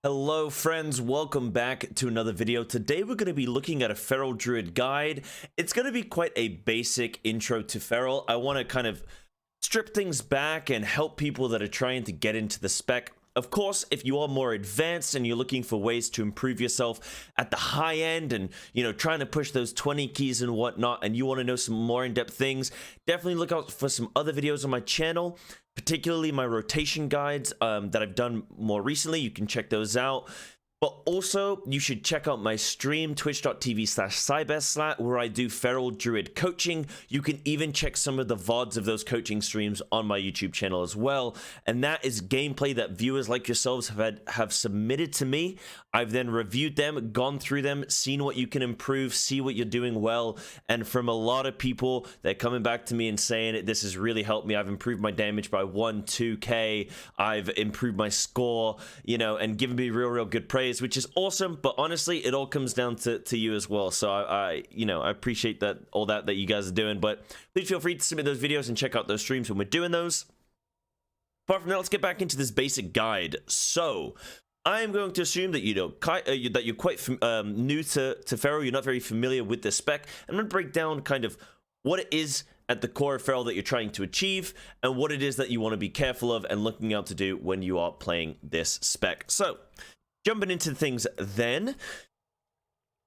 Hello friends, welcome back to another video. Today we're going to be looking at a Feral Druid guide. It's going to be quite a basic intro to Feral. I want to kind of strip things back and help people that are trying to get into the spec. Of course, if you are more advanced and you're looking for ways to improve yourself at the high end and, trying to push those 20 keys and whatnot, and you want to know some more in-depth things, definitely look out for some other videos on my channel, particularly my rotation guides that I've done more recently. You can check those out. But also, you should check out my stream, twitch.tv/cybeslat, where I do Feral Druid coaching. You can even check some of the VODs of those coaching streams on my YouTube channel as well. And that is gameplay that viewers like yourselves have submitted to me. I've then reviewed them, gone through them, seen what you can improve, see what you're doing well. And from a lot of people, they're coming back to me and saying, this has really helped me. I've improved my damage by 2K. I've improved my score, and given me real good praise, which is awesome. But honestly, it all comes down to you as well. So I appreciate that, all that you guys are doing. But please feel free to submit those videos and check out those streams when we're doing those. Apart from that, let's get back into this basic guide. So I am going to assume that that you're quite new to Feral. You're not very familiar with the spec. I'm going to break down kind of what it is at the core of Feral that you're trying to achieve, and what it is that you want to be careful of and looking out to do when you are playing this spec. So jumping into things then,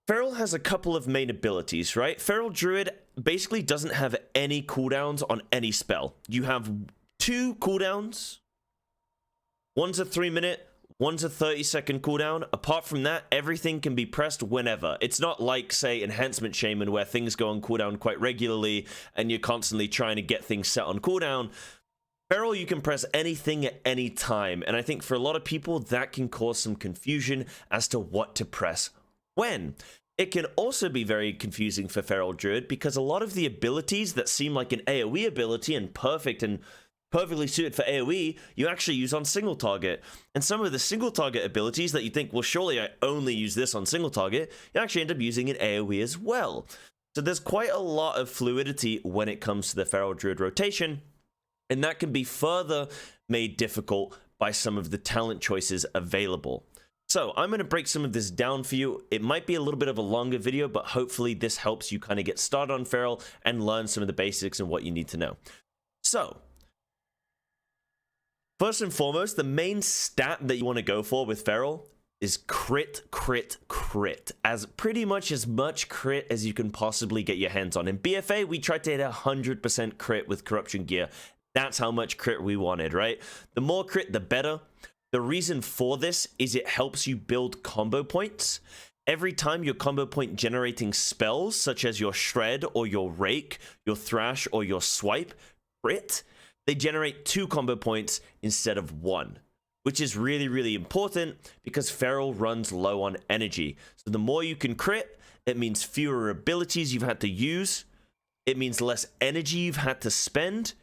Feral has a couple of main abilities, right? Feral Druid basically doesn't have any cooldowns on any spell. You have 2 cooldowns. One's a 3-minute, one's a 30-second cooldown. Apart from that, everything can be pressed whenever. It's not like, say, Enhancement Shaman, where things go on cooldown quite regularly and you're constantly trying to get things set on cooldown. Feral, you can press anything at any time, and I think for a lot of people that can cause some confusion as to what to press when. It can also be very confusing for Feral Druid because a lot of the abilities that seem like an AoE ability and perfectly suited for AoE, you actually use on single target. And some of the single target abilities that you think, well, surely I only use this on single target, you actually end up using in AoE as well. So there's quite a lot of fluidity when it comes to the Feral Druid rotation, and that can be further made difficult by some of the talent choices available. So I'm going to break some of this down for you. It might be a little bit of a longer video, but hopefully this helps you kind of get started on Feral and learn some of the basics and what you need to know. So first and foremost, the main stat that you want to go for with Feral is crit. As pretty much as much crit as you can possibly get your hands on. In BFA, we tried to hit 100% crit with Corruption Gear. That's how much crit we wanted, right? The more crit, the better. The reason for this is it helps you build combo points. Every time your combo point generating spells, such as your Shred or your Rake, your Thrash or your Swipe, crit, they generate 2 combo points instead of 1, which is really important because Feral runs low on energy. So the more you can crit, it means fewer abilities you've had to use, it means less energy you've had to spend,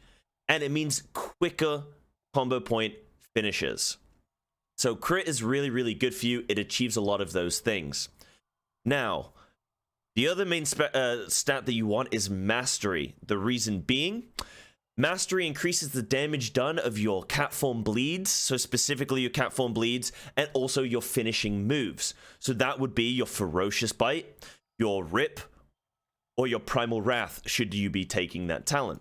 and it means quicker combo point finishes. So crit is really good for you. It achieves a lot of those things. Now, the other main stat that you want is Mastery. The reason being, Mastery increases the damage done of your cat form bleeds, so specifically your cat form bleeds, and also your finishing moves. So that would be your Ferocious Bite, your Rip, or your Primal Wrath, should you be taking that talent.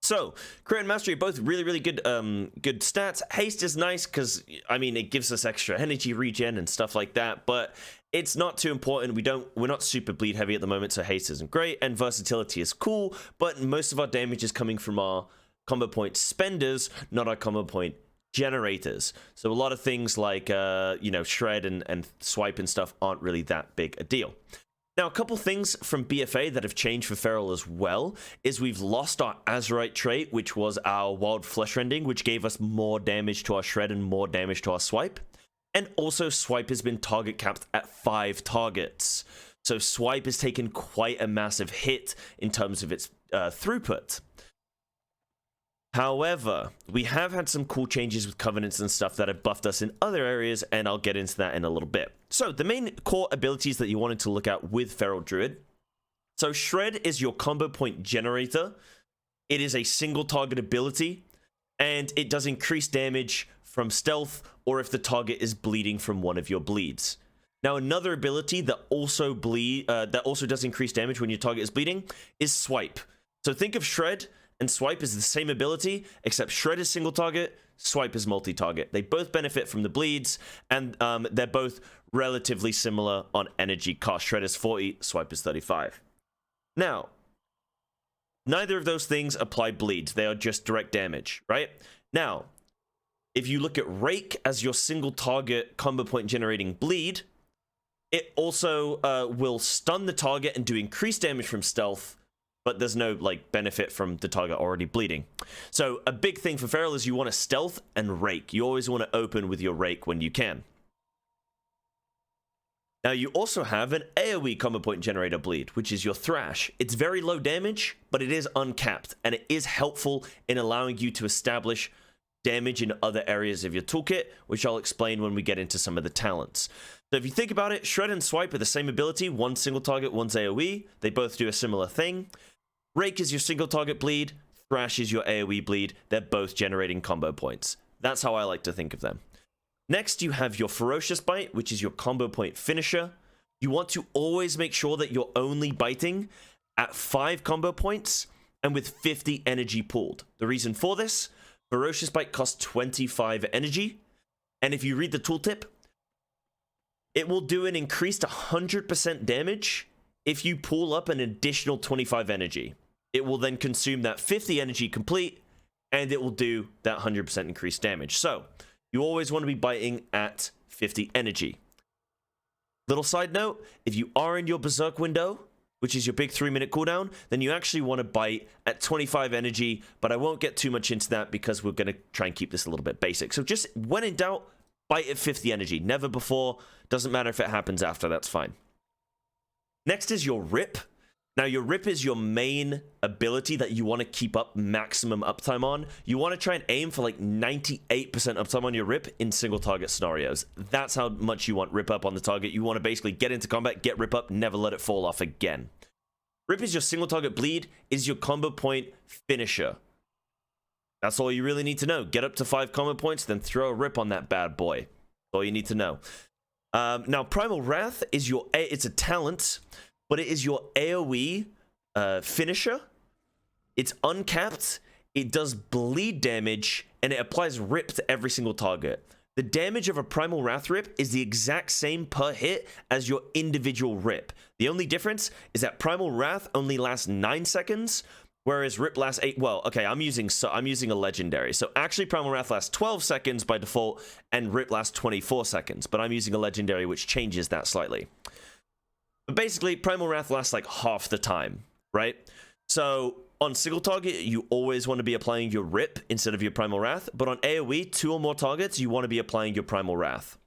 So, crit and Mastery are both really good good stats. Haste is nice because, I mean, it gives us extra energy regen and stuff like that, but it's not too important. We're not super bleed heavy at the moment, so haste isn't great, and versatility is cool, but most of our damage is coming from our combo point spenders, not our combo point generators. So a lot of things like, Shred and Swipe and stuff aren't really that big a deal. Now, a couple things from BFA that have changed for Feral as well is we've lost our Azurite trait, which was our Wild Flesh Rending, which gave us more damage to our Shred and more damage to our Swipe. And also, Swipe has been target capped at 5 targets. So Swipe has taken quite a massive hit in terms of its throughput. However, we have had some cool changes with Covenants and stuff that have buffed us in other areas, and I'll get into that in a little bit. So, the main core abilities that you wanted to look at with Feral Druid. So, Shred is your combo point generator. It is a single target ability, and it does increased damage from stealth, or if the target is bleeding from one of your bleeds. Now, another ability that also does increase damage when your target is bleeding is Swipe. So think of Shred and Swipe as the same ability, except Shred is single target, Swipe is multi-target. They both benefit from the bleeds, and they're both relatively similar on energy cost. Shred is 40, Swipe is 35. Now, neither of those things apply bleeds. They are just direct damage, right? Now, if you look at Rake as your single target combo point generating bleed, it also will stun the target and do increased damage from stealth, but there's no like benefit from the target already bleeding. So a big thing for Feral is you want to stealth and Rake. You always want to open with your Rake when you can. Now you also have an AoE combo point generator bleed, which is your Thrash. It's very low damage, but it is uncapped, and it is helpful in allowing you to establish damage in other areas of your toolkit, which I'll explain when we get into some of the talents. So if you think about it, Shred and Swipe are the same ability, one single target, one's AoE. They both do a similar thing. Rake is your single target bleed, Thrash is your AoE bleed. They're both generating combo points. That's how I like to think of them. Next, you have your Ferocious Bite, which is your combo point finisher. You want to always make sure that you're only biting at 5 combo points and with 50 energy pooled. The reason for this, Ferocious Bite costs 25 energy, and if you read the tooltip, it will do an increased 100% damage if you pull up an additional 25 energy. It will then consume that 50 energy complete, and it will do that 100% increased damage. So, you always want to be biting at 50 energy. Little side note, if you are in your Berserk window, which is your big 3-minute cooldown, then you actually want to bite at 25 energy, but I won't get too much into that because we're going to try and keep this a little bit basic. So just when in doubt, bite at 50 energy. Never before. Doesn't matter if it happens after, that's fine. Next is your Rip. Now, your Rip is your main ability that you want to keep up maximum uptime on. You want to try and aim for like 98% uptime on your Rip in single target scenarios. That's how much you want Rip up on the target. You want to basically get into combat, get Rip up, never let it fall off again. Rip is your single target bleed, is your combo point finisher. That's all you really need to know. Get up to 5 combo points, then throw a Rip on that bad boy. That's all you need to know. Now, Primal Wrath is it's a talent, but it is your AoE finisher. It's uncapped, it does bleed damage, and it applies Rip to every single target. The damage of a Primal Wrath Rip is the exact same per hit as your individual Rip. The only difference is that Primal Wrath only lasts 9 seconds, whereas Rip lasts 8. Well, okay, I'm using a legendary. So actually Primal Wrath lasts 12 seconds by default, and Rip lasts 24 seconds. But I'm using a legendary, which changes that slightly. But basically, Primal Wrath lasts like half the time, right? So on single target, you always want to be applying your Rip instead of your Primal Wrath. But on AoE, 2 or more targets, you want to be applying your Primal Wrath.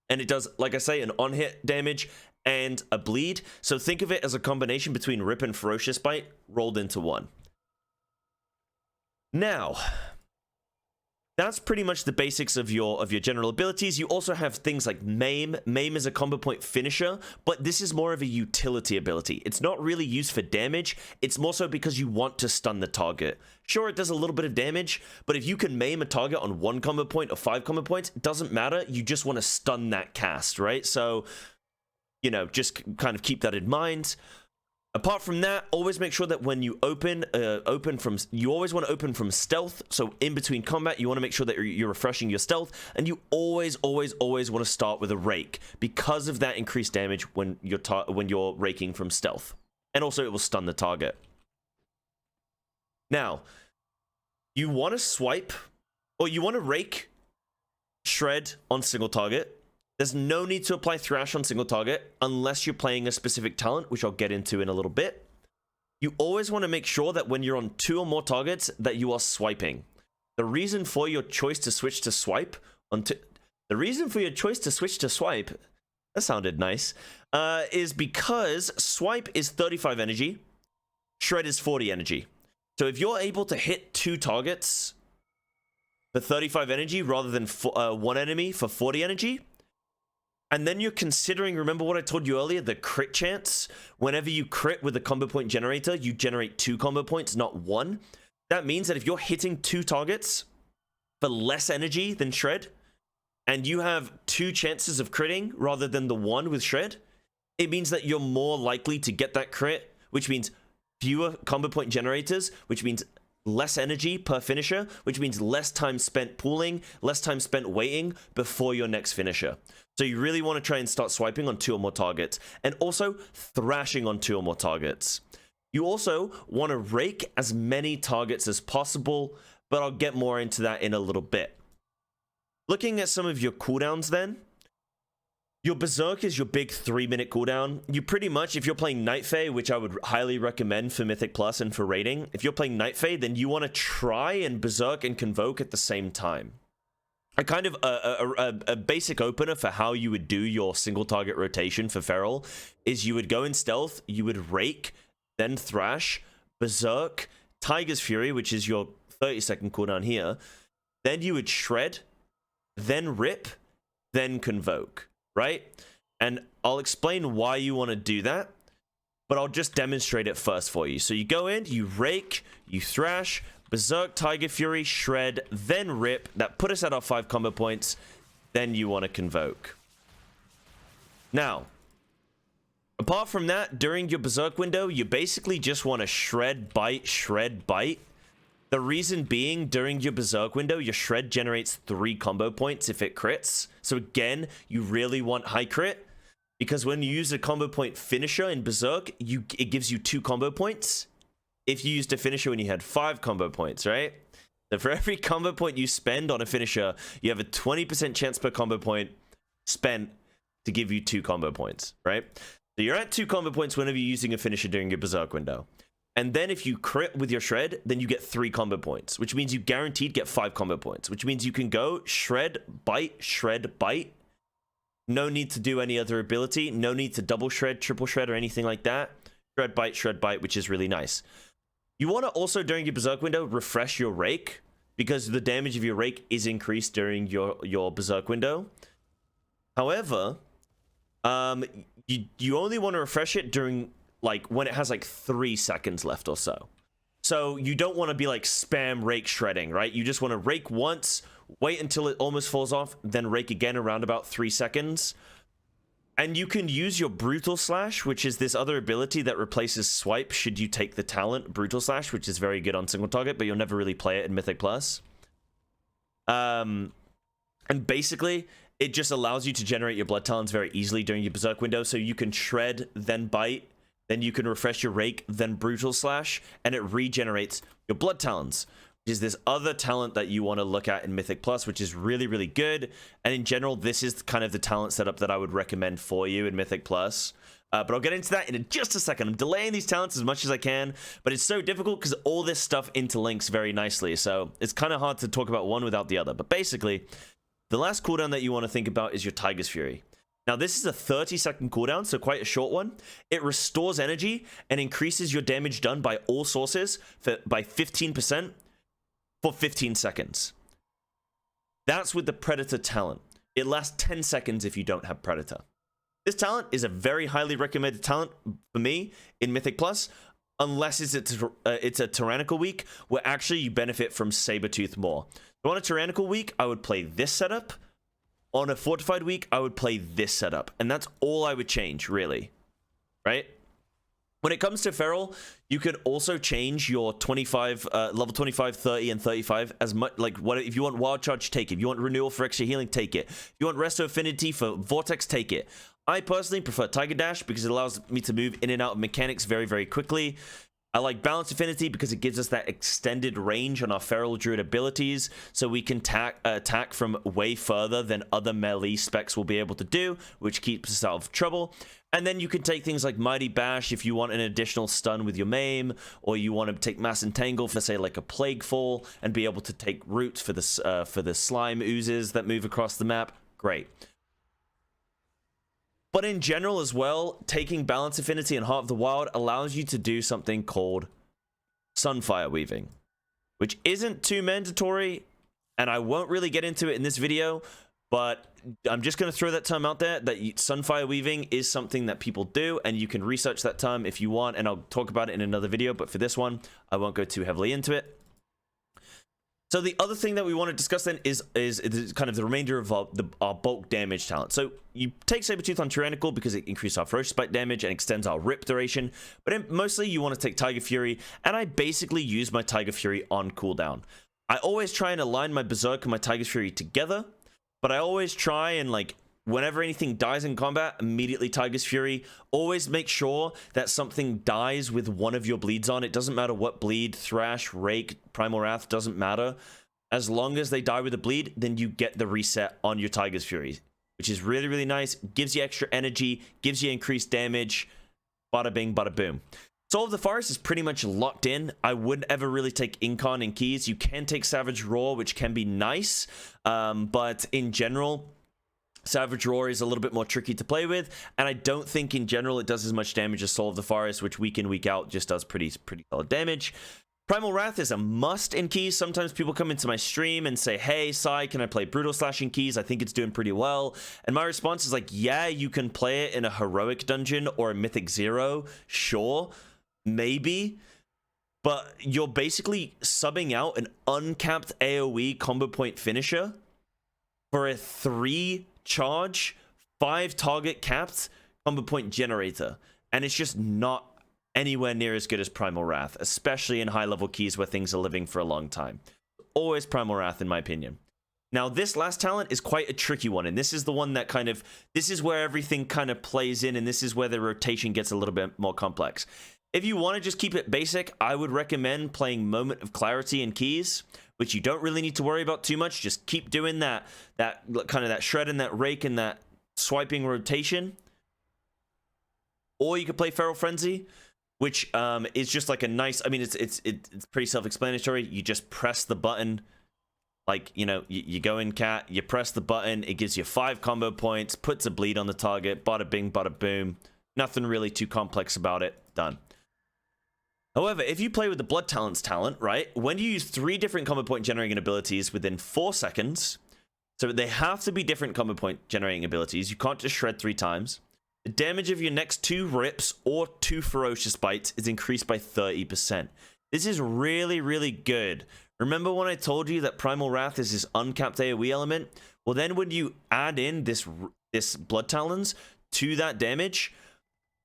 And it does, like I say, an on-hit damage and a bleed. So think of it as a combination between Rip and Ferocious Bite rolled into one. Now, that's pretty much the basics of your general abilities. You also have things like Maim. Maim is a combo point finisher, but this is more of a utility ability. It's not really used for damage. It's more so because you want to stun the target. Sure, it does a little bit of damage, but if you can maim a target on 1 combo point or 5 combo points, it doesn't matter. You just want to stun that cast, right? So, you know, just kind of keep that in mind. Apart from that, always make sure that when you you always want to open from stealth. So in between combat, you want to make sure that you're refreshing your stealth, and you always want to start with a Rake because of that increased damage when you're raking from stealth, and also it will stun the target. Now, you want to swipe, or you want to Rake, Shred on single target. There's no need to apply Thrash on single target unless you're playing a specific talent, which I'll get into in a little bit. You always want to make sure that when you're on 2 or more targets that you are swiping. The reason for your choice to switch to swipe that sounded nice, is because swipe is 35 energy, Shred is 40 energy. So if you're able to hit 2 targets for 35 energy rather than 1 enemy for 40 energy, and then you're considering, remember what I told you earlier, the crit chance? Whenever you crit with a combo point generator, you generate 2 combo points, not 1. That means that if you're hitting 2 targets for less energy than Shred, and you have 2 chances of critting rather than the 1 with Shred, it means that you're more likely to get that crit, which means fewer combo point generators, which means less energy per finisher, which means less time spent pooling, less time spent waiting before your next finisher. So you really want to try and start swiping on 2 or more targets, and also thrashing on 2 or more targets. You also want to rake as many targets as possible, but I'll get more into that in a little bit. Looking at some of your cooldowns then, your Berserk is your big 3-minute cooldown. You pretty much, if you're playing Night Fae, which I would highly recommend for Mythic Plus and for raiding, if you're playing Night Fae, then you want to try and Berserk and Convoke at the same time. A kind of a basic opener for how you would do your single target rotation for Feral is you would go in stealth, you would rake, then thrash, Berserk, Tiger's Fury, which is your 30-second cooldown here, then you would shred, then rip, then convoke, right? And I'll explain why you want to do that, but I'll just demonstrate it first for you. So you go in, you rake, you thrash, Berserk, Tiger Fury, shred, then rip. That put us at our 5 combo points. Then you want to convoke. Now, apart from that, during your Berserk window, you basically just want to shred, bite. The reason being, during your Berserk window, your Shred generates 3 combo points if it crits. So again, you really want high crit, because when you use a combo point finisher in Berserk, it gives you 2 combo points. If you used a finisher when you had 5 combo points, right? So for every combo point you spend on a finisher, you have a 20% chance per combo point spent to give you 2 combo points, right? So you're at 2 combo points whenever you're using a finisher during your Berserk window. And then if you crit with your Shred, then you get 3 combo points, which means you guaranteed get 5 combo points, which means you can go Shred, bite. No need to do any other ability. No need to double Shred, triple Shred, or anything like that. Shred, bite, which is really nice. You want to also, during your Berserk window, refresh your Rake, because the damage of your Rake is increased during your Berserk window. However, you only want to refresh it during, like, when it has like 3 seconds left or so. So you don't want to be like spam Rake shredding, right? You just want to Rake once, wait until it almost falls off, then Rake again around about 3 seconds. And you can use your Brutal Slash, which is this other ability that replaces Swipe should you take the talent Brutal Slash, which is very good on single target, but you'll never really play it in Mythic Plus. And basically, it just allows you to generate your Blood Talons very easily during your Berserk window, so you can Shred, then Bite, then you can refresh your Rake, then Brutal Slash, and it regenerates your Blood Talons, which is this other talent that you want to look at in Mythic Plus, which is really, really good. And in general, this is kind of the talent setup that I would recommend for you in Mythic Plus. But I'll get into that in just a second. I'm delaying these talents as much as I can, but it's so difficult because all this stuff interlinks very nicely. So it's kind of hard to talk about one without the other. But basically, the last cooldown that you want to think about is your Tiger's Fury. Now, this is a 30-second cooldown, so quite a short one. It restores energy and increases your damage done by all sources by 15% for 15 seconds. That's with the Predator talent. It lasts 10 seconds if you don't have Predator. This talent is a very highly recommended talent for me in Mythic Plus, unless it's a Tyrannical week where actually you benefit from Sabertooth more. So on a Tyrannical week, I would play this setup. On a Fortified week, I would play this setup. And that's all I would change, really. Right? When it comes to Feral, you could also change your 25, level 25, 30, and 35 as much. Like, what if you want Wild Charge, take it. If you want Renewal for extra healing, take it. If you want Resto Affinity for Vortex, take it. I personally prefer Tiger Dash because it allows me to move in and out of mechanics very, very quickly. I like Balance Affinity because it gives us that extended range on our Feral Druid abilities, so we can attack from way further than other melee specs will be able to do, which keeps us out of trouble. And then you can take things like Mighty Bash if you want an additional stun with your Maim, or you want to take Mass Entangle for, say, like a Plague Fall, and be able to take Roots for the slime oozes that move across the map. Great. But in general as well, taking Balance Affinity and Heart of the Wild allows you to do something called Sunfire Weaving, which isn't too mandatory, and I won't really get into it in this video, but I'm just going to throw that term out there, that Sunfire Weaving is something that people do, and you can research that term if you want, and I'll talk about it in another video, but for this one, I won't go too heavily into it. So the other thing that we want to discuss then is kind of the remainder of our bulk damage talent. So you take Sabertooth on Tyrannical because it increases our Ferocious Bite damage and extends our rip duration. But mostly you want to take Tiger Fury, and I basically use my Tiger Fury on cooldown. I always try and align my Berserk and my Tiger Fury together, but I always try and, like, whenever anything dies in combat, immediately Tiger's Fury. Always make sure that something dies with one of your bleeds on. It doesn't matter what bleed, Thrash, Rake, Primal Wrath, doesn't matter. As long as they die with a bleed, then you get the reset on your Tiger's Fury, which is really, really nice. Gives you extra energy, gives you increased damage. Bada bing, bada boom. Soul of the Forest is pretty much locked in. I wouldn't ever really take Incon and Keys. You can take Savage Roar, which can be nice, but in general, Savage Roar is a little bit more tricky to play with, and I don't think in general it does as much damage as Soul of the Forest, which week in, week out just does pretty solid damage. Primal Wrath is a must in Keys. Sometimes people come into my stream and say, hey, Sai, can I play Brutal Slash in Keys? I think it's doing pretty well. And my response is like, yeah, you can play it in a Heroic Dungeon or a Mythic Zero. Sure, maybe. But you're basically subbing out an uncapped AoE combo point finisher for a 3-charge, 5-target capped combo point generator. And it's just not anywhere near as good as Primal Wrath, especially in high-level keys where things are living for a long time. Always Primal Wrath, in my opinion. Now, this last talent is quite a tricky one, and this is the one that kind of, this is where everything kind of plays in, and this is where the rotation gets a little bit more complex. If you want to just keep it basic, I would recommend playing Moment of Clarity in keys, which you don't really need to worry about too much. Just keep doing that kind of that shred and that rake and that swiping rotation. Or you could play Feral Frenzy, which is just like a nice, I mean, it's pretty self-explanatory. You just press the button, like, you know, you go in cat, you press the button, it gives you 5 combo points, puts a bleed on the target, bada bing, bada boom. Nothing really too complex about it. Done. However, if you play with the Blood Talents talent, right, when you use 3 different combo point generating abilities within 4 seconds, so they have to be different combo point generating abilities, you can't just shred 3 times. The damage of your next 2 rips or 2 ferocious bites is increased by 30%. This is really, really good. Remember when I told you that Primal Wrath is this uncapped AoE element? Well, then when you add in this Blood Talons to that damage,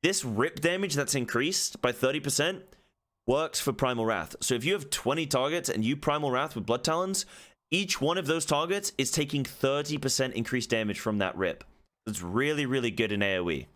this rip damage that's increased by 30% works for Primal Wrath. So if you have 20 targets and you Primal Wrath with Blood Talons, each one of those targets is taking 30% increased damage from that rip. It's really, really good in AoE.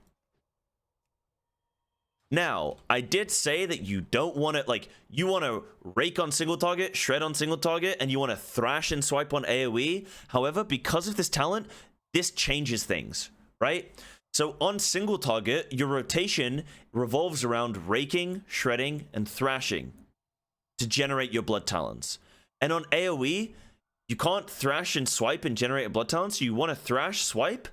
Now, I did say that you don't want to, like, you want to rake on single target, shred on single target, and you want to thrash and swipe on AoE. However, because of this talent, this changes things, right? So on single target, your rotation revolves around raking, shredding, and thrashing to generate your Blood Talons. And on AoE, you can't thrash and swipe and generate a Blood Talon, so you want to thrash, swipe,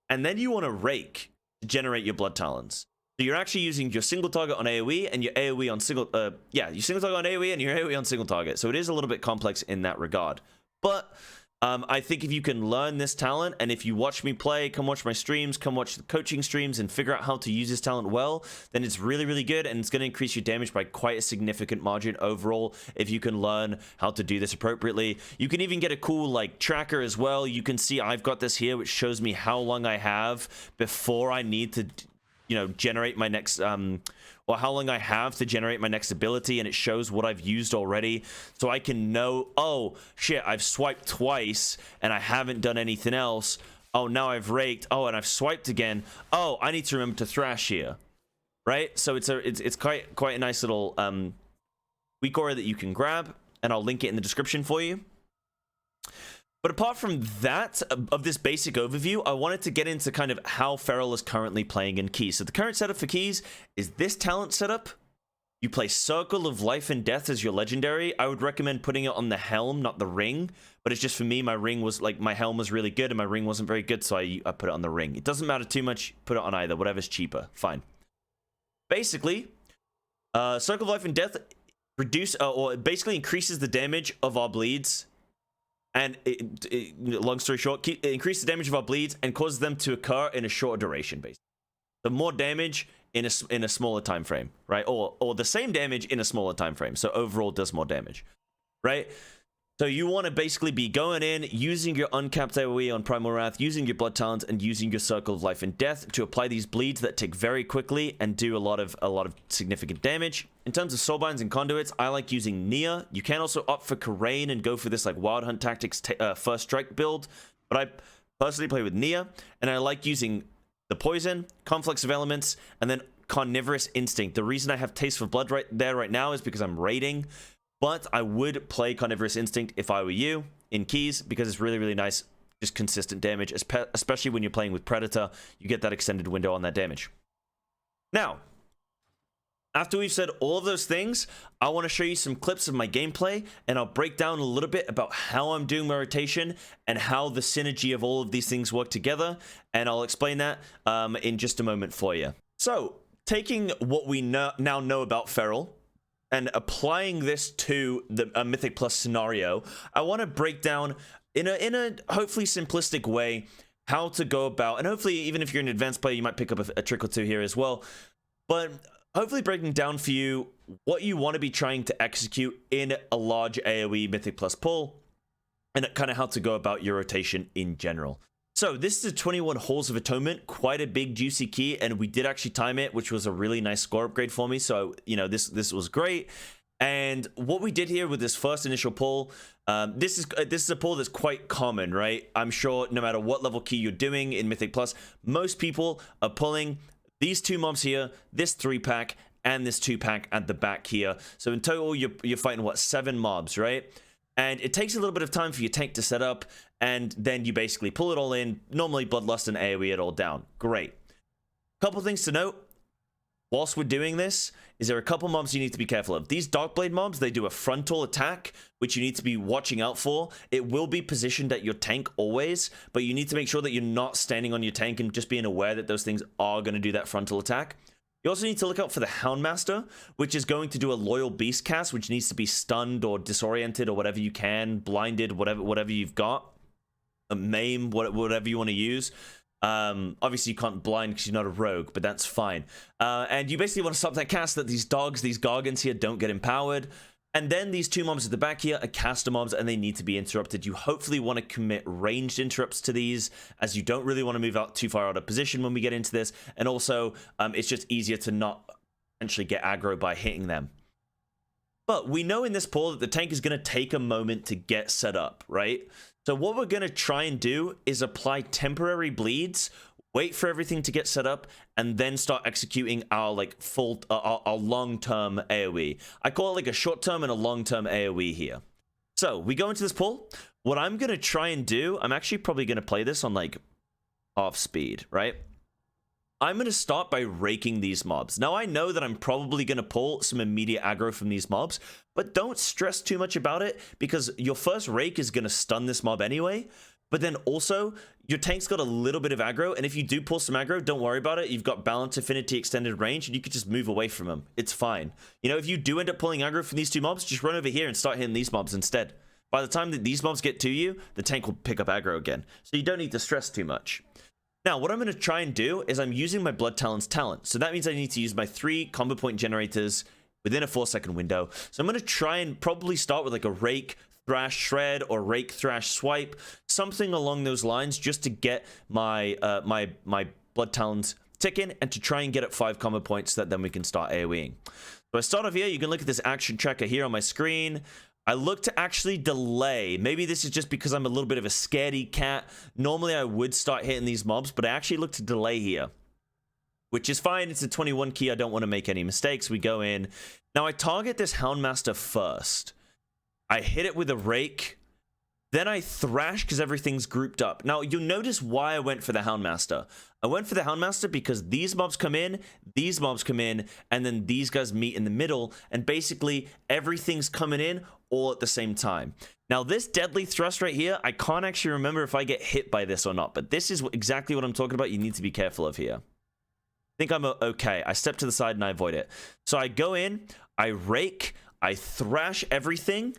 and then you want to rake to generate your Blood Talons. So you're actually using your single target on AoE and your AoE on single, your single target on AoE and your AoE on single target. So it is a little bit complex in that regard. But I think if you can learn this talent, and if you watch me play, come watch my streams, come watch the coaching streams, and figure out how to use this talent well, then it's really, really good, and it's going to increase your damage by quite a significant margin overall if you can learn how to do this appropriately. You can even get a cool, like, tracker as well. You can see I've got this here, which shows me how long I have before I need to, you know, generate my next, or how long I have to generate my next ability, and it shows what I've used already, so I can know, oh shit, I've swiped twice and I haven't done anything else. Oh, now I've raked. Oh, and I've swiped again. Oh, I need to remember to thrash here, right? So it's quite a nice little weak aura that you can grab, and I'll link it in the description for you. But apart from that, of this basic overview, I wanted to get into kind of how Feral is currently playing in Keys. So the current setup for Keys is this talent setup. You play Circle of Life and Death as your legendary. I would recommend putting it on the helm, not the ring. But it's just for me, my ring was, like, my helm was really good and my ring wasn't very good, so I put it on the ring. It doesn't matter too much, put it on either, whatever's cheaper, fine. Basically, Circle of Life and Death it basically increases the damage of our bleeds. And long story short, it increases the damage of our bleeds and causes them to occur in a shorter duration, basically. So more damage in a smaller time frame, right? Or the same damage in a smaller time frame. So overall, does more damage, right? So you want to basically be going in, using your uncapped AoE on Primal Wrath, using your Blood Talons, and using your Circle of Life and Death to apply these bleeds that tick very quickly and do a lot of significant damage. In terms of Soulbinds and Conduits, I like using Nia. You can also opt for Karain and go for this like Wild Hunt Tactics First Strike build, but I personally play with Nia, and I like using the Poison, Conflicts of Elements, and then Carnivorous Instinct. The reason I have Taste for Blood right now is because I'm raiding. But I would play Carnivorous Instinct if I were you in keys because it's really, really nice, just consistent damage, especially when you're playing with Predator. You get that extended window on that damage. Now, after we've said all of those things, I want to show you some clips of my gameplay, and I'll break down a little bit about how I'm doing my rotation and how the synergy of all of these things work together, and I'll explain that in just a moment for you. So, taking what we now know about Feral, and applying this to the Mythic Plus scenario, I want to break down in a hopefully simplistic way how to go about, and hopefully even if you're an advanced player, you might pick up a trick or two here as well, but hopefully breaking down for you what you want to be trying to execute in a large AoE Mythic Plus pull, and kind of how to go about your rotation in general. So this is a 21 Halls of Atonement, quite a big juicy key, and we did actually time it, which was a really nice score upgrade for me. So, you know, this was great. And what we did here with this first initial pull, this is a pull that's quite common, right? I'm sure no matter what level key you're doing in Mythic Plus, most people are pulling these 2 mobs here, this 3-pack, and this 2-pack at the back here. So in total, you're fighting, what, 7 mobs, right? And it takes a little bit of time for your tank to set up, and then you basically pull it all in. Normally, Bloodlust and AoE it all down. Great. Couple things to note. Whilst we're doing this, is there a couple mobs you need to be careful of. These Darkblade mobs, they do a frontal attack, which you need to be watching out for. It will be positioned at your tank always, but you need to make sure that you're not standing on your tank and just being aware that those things are going to do that frontal attack. You also need to look out for the Houndmaster, which is going to do a Loyal Beast cast, which needs to be stunned or disoriented or whatever you can, blinded, whatever you've got, a maim, whatever you want to use. Obviously you can't blind because you're not a rogue, but that's fine. And you basically want to stop that cast that these Gargants here don't get empowered. And then these 2 mobs at the back here are caster mobs, and they need to be interrupted. You hopefully want to commit ranged interrupts to these, as you don't really want to move out too far out of position when we get into this. And also, it's just easier to not potentially get aggro by hitting them. But we know in this pull that the tank is going to take a moment to get set up, right? So what we're going to try and do is apply temporary bleeds, wait for everything to get set up, and then start executing our like full our long-term AoE. I call it like a short-term and a long-term AoE here. So we go into this pull. What I'm going to try and do, I'm actually probably going to play this on like half speed, right? I'm going to start by raking these mobs. Now, I know that I'm probably going to pull some immediate aggro from these mobs, but don't stress too much about it because your first rake is going to stun this mob anyway. But then also, your tank's got a little bit of aggro, and if you do pull some aggro, don't worry about it. You've got Balance, Affinity, Extended Range, and you could just move away from them. It's fine. You know, if you do end up pulling aggro from these 2 mobs, just run over here and start hitting these mobs instead. By the time that these mobs get to you, the tank will pick up aggro again. So you don't need to stress too much. Now, what I'm going to try and do is I'm using my Blood Talons talent. So that means I need to use my 3 combo point generators within a 4-second window. So I'm going to try and probably start with like a Rake, Thrash, Shred, or Rake, Thrash, Swipe, something along those lines, just to get my my Blood Talons ticking and to try and get at 5 combo points that then we can start AoEing. So I start off here. You can look at this action tracker here on my screen. I look to actually delay. Maybe this is just because I'm a little bit of a scaredy cat. Normally I would start hitting these mobs, but I actually look to delay here, which is fine. It's a 21 key. I don't want to make any mistakes. We go in. Now I target this Houndmaster first. I hit it with a Rake. Then I thrash because everything's grouped up. Now, you'll notice why I went for the Houndmaster. I went for the Houndmaster because these mobs come in, and then these guys meet in the middle, and basically everything's coming in all at the same time. Now, this Deadly Thrust right here, I can't actually remember if I get hit by this or not, but this is exactly what I'm talking about. You need to be careful of here. I think I'm okay. I step to the side and I avoid it. So I go in, I Rake, I thrash everything,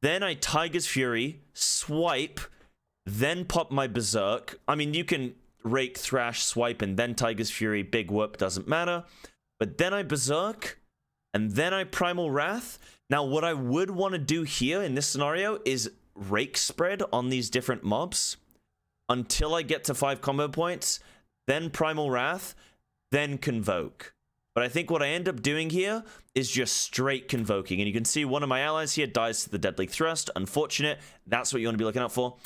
then I Tiger's Fury, swipe, then pop my Berserk. I mean, you can Rake, thrash, swipe, and then Tiger's Fury, big whoop, doesn't matter. But then I Berserk, and then I Primal Wrath. Now, what I would want to do here in this scenario is rake spread on these different mobs until I get to 5 combo points, then Primal Wrath, then Convoke. But I think what I end up doing here is just straight Convoking. And you can see one of my allies here dies to the Deadly Thrust. Unfortunate. That's what you want to be looking out for.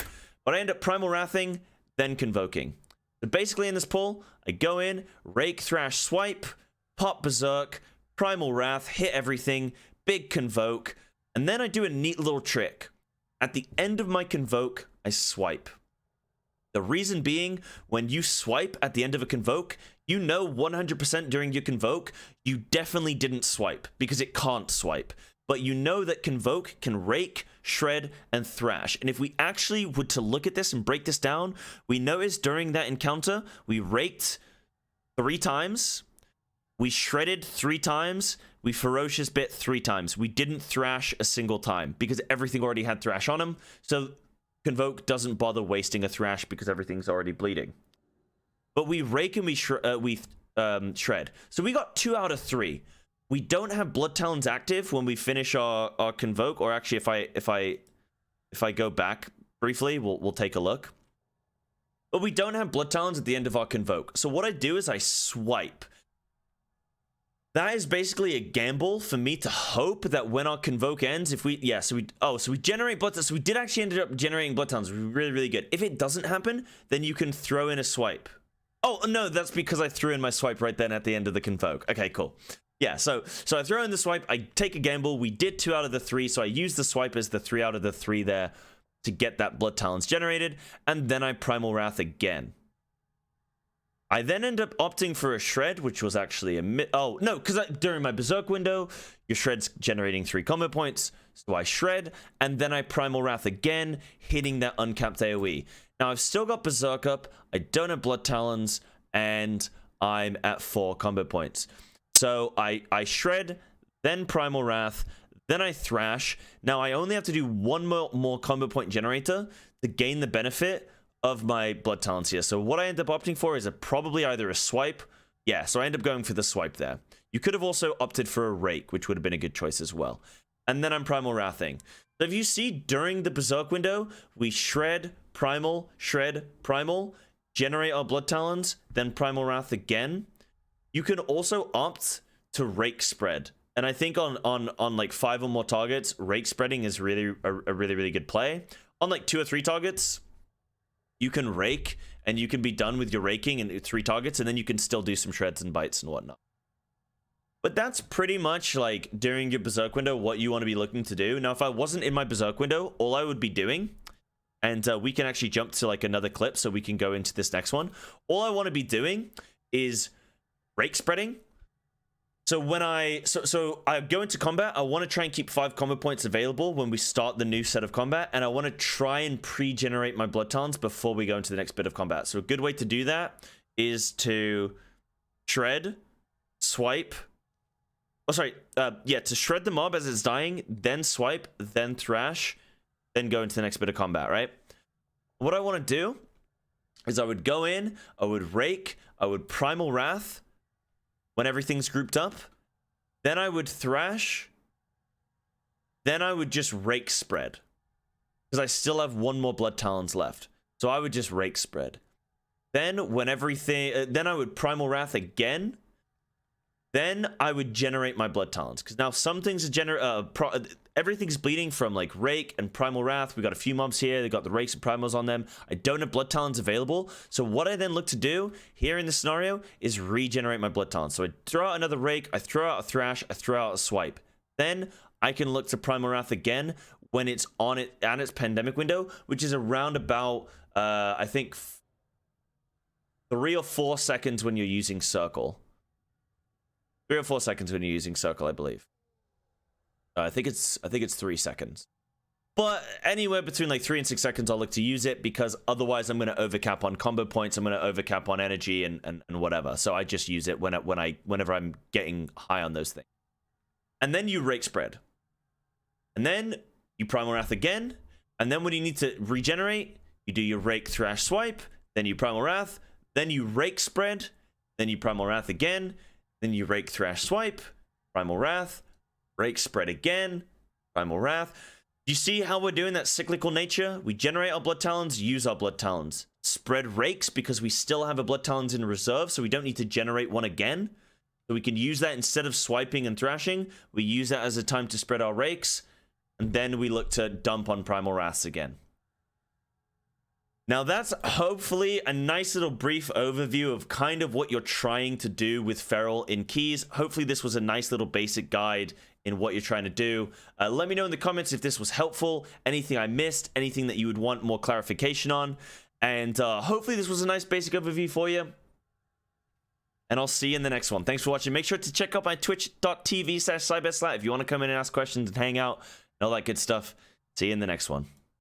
But I end up Primal Wrathing, then Convoking. So basically in this pull, I go in, Rake, Thrash, Swipe, pop Berserk, Primal Wrath, hit everything, big Convoke, and then I do a neat little trick. At the end of my Convoke, I swipe. The reason being, when you swipe at the end of a Convoke, you know 100% during your Convoke, you definitely didn't swipe, because it can't swipe. But you know that Convoke can Rake, Shred, and Thrash. And if we actually were to look at this and break this down, we noticed during that encounter, we Raked 3 times, we Shredded 3 times, we Ferocious Bit 3 times. We didn't Thrash a single time, because everything already had Thrash on him, so Convoke doesn't bother wasting a Thrash because everything's already bleeding. But we Rake and we Shred. So we got 2 out of 3. We don't have Blood Talons active when we finish our Convoke, or actually if I go back briefly, we'll take a look. But we don't have Blood Talons at the end of our Convoke. So what I do is I swipe. That is basically a gamble for me to hope that when our Convoke ends, if we, so we generate Blood Talons. So we did actually end up generating Blood Talons. Really, really good. If it doesn't happen, then you can throw in a swipe. Oh, no, that's because I threw in my swipe right then at the end of the Convoke. Okay, cool. Yeah, so I throw in the swipe, I take a gamble, we did 2 out of the 3, so I use the swipe as the 3 out of the 3 there to get that Blood Talons generated, and then I Primal Wrath again. I then end up opting for a Shred, which was actually because during my Berserk window, your Shred's generating 3 combo points, so I Shred, and then I Primal Wrath again, hitting that uncapped AoE. Now, I've still got Berserk up, I don't have Blood Talons, and I'm at 4 combo points. So I Shred, then Primal Wrath, then I Thrash. Now I only have to do 1 more combo point generator to gain the benefit of my Blood Talons here. So what I end up opting for is probably either a swipe. Yeah, so I end up going for the swipe there. You could have also opted for a Rake, which would have been a good choice as well. And then I'm Primal Wrathing. So if you see during the Berserk window, we Shred, Primal, generate our Blood Talons, then Primal Wrath again. You can also opt to Rake Spread. And I think on like 5 or more targets, Rake Spreading is really a really good play. On like 2 or 3 targets, you can Rake and you can be done with your raking in 3 targets, and then you can still do some Shreds and Bites and whatnot. But that's pretty much like during your Berserk window what you want to be looking to do. Now, if I wasn't in my Berserk window, all I would be doing, and we can actually jump to like another clip so we can go into this next one. All I want to be doing is Rake Spreading. So when I go into combat, I want to try and keep 5 combo points available when we start the new set of combat, and I want to try and pre-generate my Blood Talons before we go into the next bit of combat. So a good way to do that is to Shred, Swipe. To Shred the mob as it's dying, then Swipe, then Thrash, then go into the next bit of combat, right? What I want to do is I would go in, I would Rake, I would Primal Wrath when everything's grouped up, then I would Thrash, then I would just Rake Spread, because I still have 1 more Blood Talons left. So I would just Rake Spread. Then when everything, then I would Primal Wrath again, then I would generate my Blood Talons, because now some things are everything's bleeding from like Rake and Primal Wrath. We got a few mobs here. They got the Rakes and Primals on them. I don't have Blood Talons available. So what I then look to do here in this scenario is regenerate my Blood Talons. So I throw out another Rake, I throw out a Thrash, I throw out a Swipe. Then I can look to Primal Wrath again when it's on it at its pandemic window, which is around about I think 3 or 4 seconds when you're using Circle. 3 or 4 seconds when you're using Circle, I believe. I think it's 3 seconds. But anywhere between like 3 and 6 seconds, I'll look to use it, because otherwise I'm going to overcap on combo points. I'm going to overcap on energy and whatever. So I just use it whenever I'm getting high on those things. And then you Rake Spread. And then you Primal Wrath again. And then when you need to regenerate, you do your Rake, Thrash, Swipe. Then you Primal Wrath. Then you Rake Spread. Then you Primal Wrath again. Then you Rake, Thrash, Swipe. Primal Wrath, Rake Spread again, Primal Wrath. You see how we're doing that cyclical nature? We generate our Blood Talons, use our Blood Talons. Spread Rakes because we still have a Blood Talons in reserve, so we don't need to generate one again. So we can use that instead of swiping and thrashing. We use that as a time to spread our Rakes, and then we look to dump on Primal Wraths again. Now that's hopefully a nice little brief overview of kind of what you're trying to do with Feral in Keys. Hopefully this was a nice little basic guide in what you're trying to do. Let me know in the comments if this was helpful, anything I missed, anything that you would want more clarification on. And hopefully this was a nice basic overview for you. And I'll see you in the next one. Thanks for watching. Make sure to check out my twitch.tv/cybeslat if you want to come in and ask questions and hang out and all that good stuff. See you in the next one.